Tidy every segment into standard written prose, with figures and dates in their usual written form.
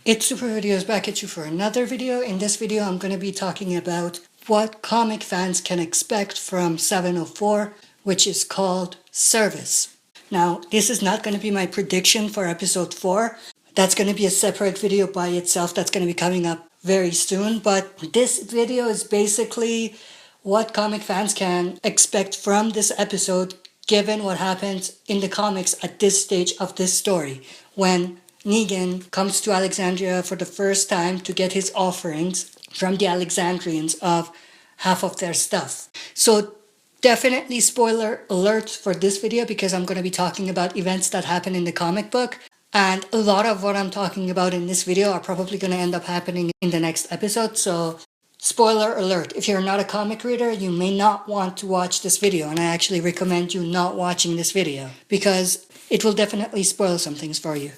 It's Super Videos back at you for another video. In this video, I'm going to be talking about what comic fans can expect from 704, which is called Service. Now, this is not going to be my prediction for episode 4. That's going to be a separate video by itself that's going to be coming up very soon. But this video is basically what comic fans can expect from this episode, given what happens in the comics at this stage of this story, when Negan comes to Alexandria for the first time to get his offerings from the Alexandrians of half of their stuff. So definitely spoiler alert for this video, because I'm going to be talking about events that happen in the comic book. And a lot of what I'm talking about in this video are probably going to end up happening in the next episode. So spoiler alert, if you're not a comic reader, you may not want to watch this video. And I actually recommend you not watching this video, because it will definitely spoil some things for you.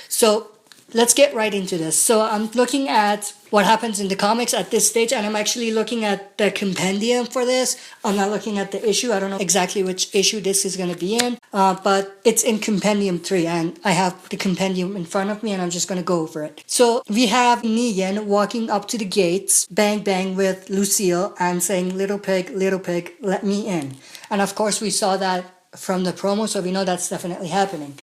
So let's get right into this. So I'm looking at what happens in the comics at this stage, and I'm actually looking at the compendium for this. I'm not looking at the issue. I don't know exactly which issue this is going to be in, but it's in compendium 3, and I have the compendium in front of me, and I'm just going to go over it. So we have Negan walking up to the gates, bang bang, with Lucille, and saying, little pig, let me in." And of course we saw that from the promo, so we know that's definitely happening.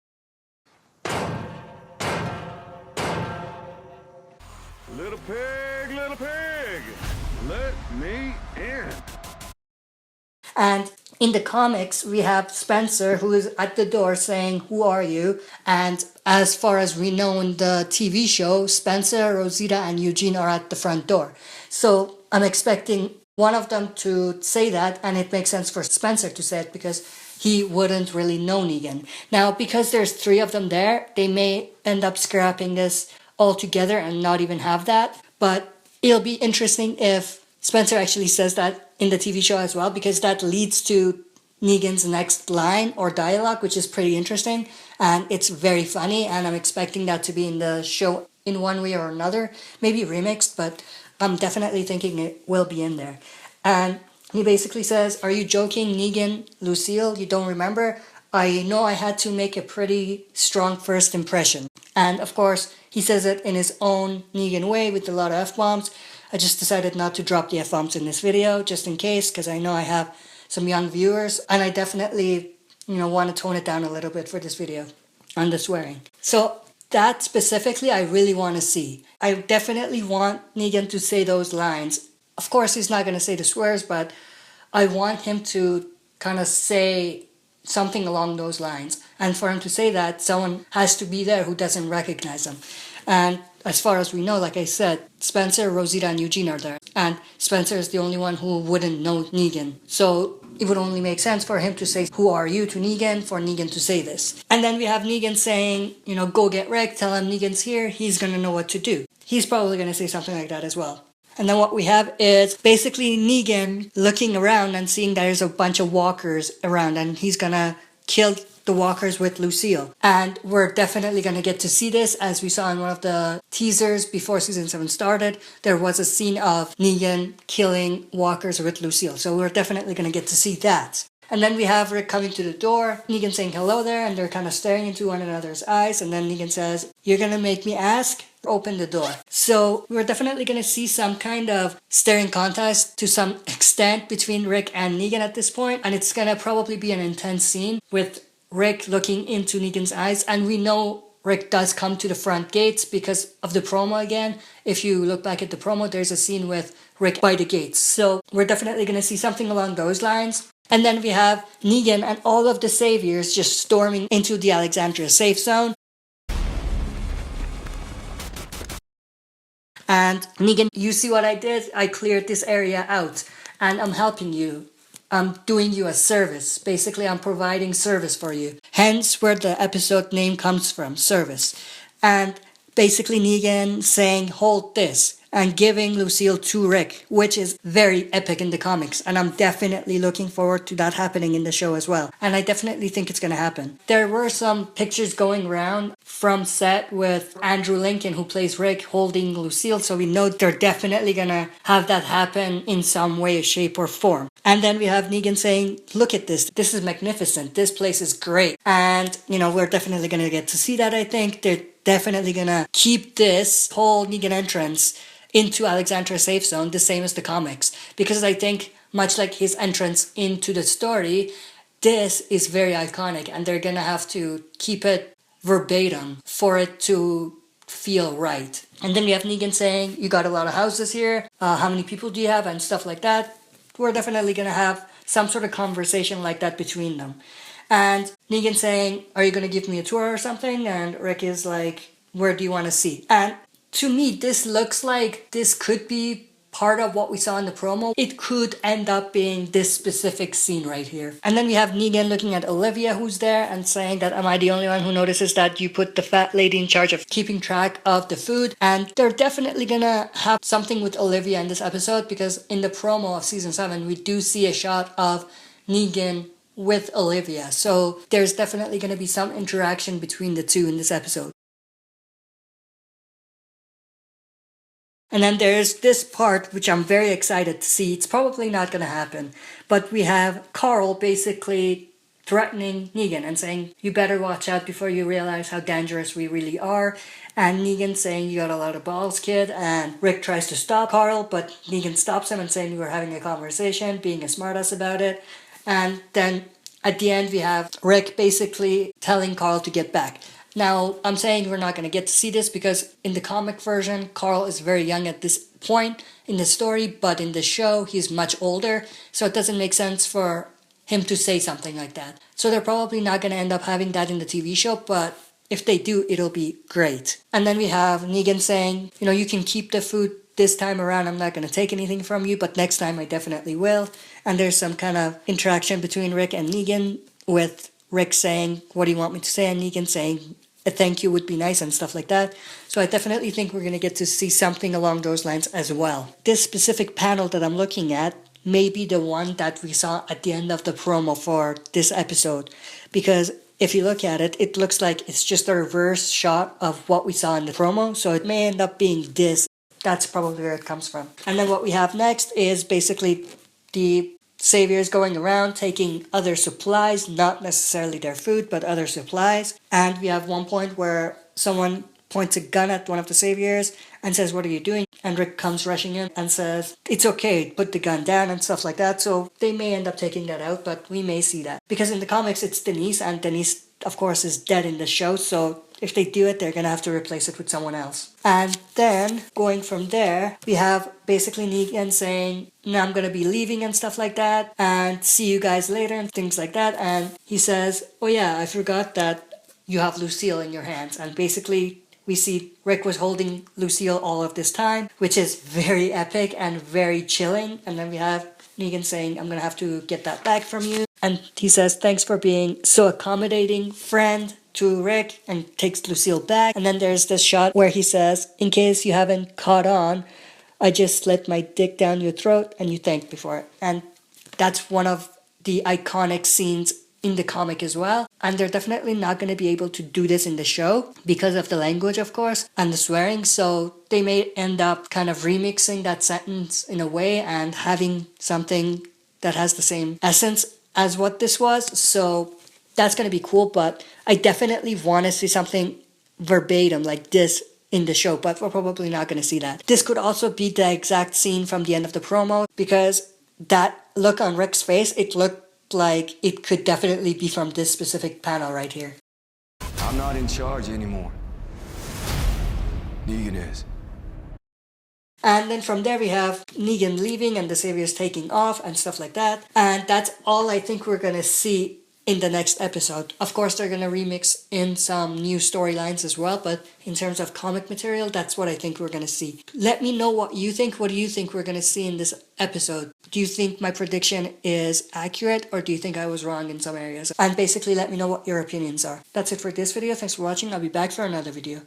Little pig, let me in. And in the comics, we have Spencer, who is at the door saying, "Who are you?" And as far as we know in the TV show, Spencer, Rosita, and Eugene are at the front door. So I'm expecting one of them to say that, and it makes sense for Spencer to say it because he wouldn't really know Negan. Now, because there's 3 of them there, they may end up scrapping this all together and not even have that. But it'll be interesting if Spencer actually says that in the TV show as well, because that leads to Negan's next line or dialogue, which is pretty interesting. And it's very funny, and I'm expecting that to be in the show in one way or another. Maybe remixed, but I'm definitely thinking it will be in there. And he basically says, "Are you joking, Negan Lucille? You don't remember? I know I had to make a pretty strong first impression." And of course, he says it in his own Negan way with a lot of F-bombs. I just decided not to drop the F-bombs in this video, just in case, because I know I have some young viewers, and I definitely, want to tone it down a little bit for this video on the swearing. So that specifically, I really want to see. I definitely want Negan to say those lines. Of course, he's not going to say the swears, but I want him to kind of say something along those lines. And for him to say that, someone has to be there who doesn't recognize him. And as far as we know, like I said, Spencer, Rosita, and Eugene are there. And Spencer is the only one who wouldn't know Negan. So it would only make sense for him to say, "Who are you?" to Negan, for Negan to say this. And then we have Negan saying, "Go get Rick, tell him Negan's here, he's going to know what to do." He's probably going to say something like that as well. And then what we have is basically Negan looking around and seeing there's a bunch of walkers around, and he's going to kill the walkers with Lucille. And we're definitely going to get to see this, as we saw in one of the teasers before season 7 started. There was a scene of Negan killing walkers with Lucille, so we're definitely going to get to see that. And then we have Rick coming to the door, Negan saying hello there, and they're kind of staring into one another's eyes, and then Negan says, "You're going to make me ask? Open the door." So we're definitely going to see some kind of staring contest to some extent between Rick and Negan at this point, and it's going to probably be an intense scene with Rick looking into Negan's eyes. And we know Rick does come to the front gates because of the promo again. If you look back at the promo, there's a scene with Rick by the gates. So we're definitely going to see something along those lines. And then we have Negan and all of the saviors just storming into the Alexandria safe zone. And Negan, "You see what I did? I cleared this area out, and I'm helping you. I'm doing you a service. Basically, I'm providing service for you." Hence where the episode name comes from, Service. And basically Negan saying, "Hold this," and giving Lucille to Rick, which is very epic in the comics. And I'm definitely looking forward to that happening in the show as well. And I definitely think it's going to happen. There were some pictures going around from set with Andrew Lincoln, who plays Rick, holding Lucille. So we know they're definitely going to have that happen in some way, shape, or form. And then we have Negan saying, "Look at this. This is magnificent. This place is great." And, we're definitely going to get to see that, I think. They're definitely gonna keep this whole Negan entrance into Alexandra's safe zone the same as the comics. Because I think, much like his entrance into the story, this is very iconic and they're gonna have to keep it verbatim for it to feel right. And then we have Negan saying, you got a lot of houses here, how many people do you have, and stuff like that. We're definitely gonna have some sort of conversation like that between them. And Negan saying, are you gonna give me a tour or something? And Rick is like, where do you want to see? And to me, this looks like this could be part of what we saw in the promo. It could end up being this specific scene right here. And then we have Negan looking at Olivia, who's there, and saying that, am I the only one who notices that you put the fat lady in charge of keeping track of the food? And they're definitely gonna have something with Olivia in this episode, because in the promo of season 7, we do see a shot of Negan with Olivia. So there's definitely gonna be some interaction between the two in this episode. And then there's this part which I'm very excited to see. It's probably not going to happen. But we have Carl basically threatening Negan and saying, you better watch out before you realize how dangerous we really are. And Negan saying, you got a lot of balls, kid. And Rick tries to stop Carl, but Negan stops him and saying, we're having a conversation, being a smartass about it. And then at the end we have Rick basically telling Carl to get back. Now, I'm saying we're not going to get to see this because in the comic version, Carl is very young at this point in the story, but in the show, he's much older, so it doesn't make sense for him to say something like that. So they're probably not going to end up having that in the TV show, but if they do, it'll be great. And then we have Negan saying, you know, you can keep the food this time around. I'm not going to take anything from you, but next time I definitely will. And there's some kind of interaction between Rick and Negan with Rick saying, what do you want me to say? And Negan saying, a thank you would be nice and stuff like that. So I definitely think we're going to get to see something along those lines as well. This specific panel that I'm looking at may be the one that we saw at the end of the promo for this episode. Because if you look at it, it looks like it's just a reverse shot of what we saw in the promo. So it may end up being this. That's probably where it comes from. And then what we have next is basically the saviors going around taking other supplies, not necessarily their food, but other supplies. And we have one point where someone points a gun at one of the saviors and says, what are you doing? And Rick comes rushing in and says, it's okay, put the gun down and stuff like that. So they may end up taking that out, but we may see that. Because in the comics, it's Denise, and Denise, of course, is dead in the show. So if they do it, they're going to have to replace it with someone else. And then, going from there, we have basically Negan saying, no, I'm going to be leaving and stuff like that, and see you guys later and things like that. And he says, oh yeah, I forgot that you have Lucille in your hands. And basically, we see Rick was holding Lucille all of this time, which is very epic and very chilling. And then we have Negan saying, I'm going to have to get that back from you. And he says, thanks for being so accommodating, friend, to Rick, and takes Lucille back. And then there's this shot where he says, in case you haven't caught on, I just slit my dick down your throat and you thanked me for it. And that's one of the iconic scenes in the comic as well. And they're definitely not going to be able to do this in the show because of the language, of course, and the swearing. So they may end up kind of remixing that sentence in a way and having something that has the same essence as what this was. So that's going to be cool, but I definitely want to see something verbatim like this in the show, but we're probably not going to see that. This could also be the exact scene from the end of the promo, because that look on Rick's face, it looked like it could definitely be from this specific panel right here. I'm not in charge anymore. Negan is. And then from there we have Negan leaving and the saviors taking off and stuff like that. And that's all I think we're going to see in the next episode. Of course, they're going to remix in some new storylines as well, but in terms of comic material, that's what I think we're going to see. Let me know what you think. What do you think we're going to see in this episode? Do you think my prediction is accurate, or do you think I was wrong in some areas? And basically let me know what your opinions are. That's it for this video. Thanks for watching. I'll be back for another video.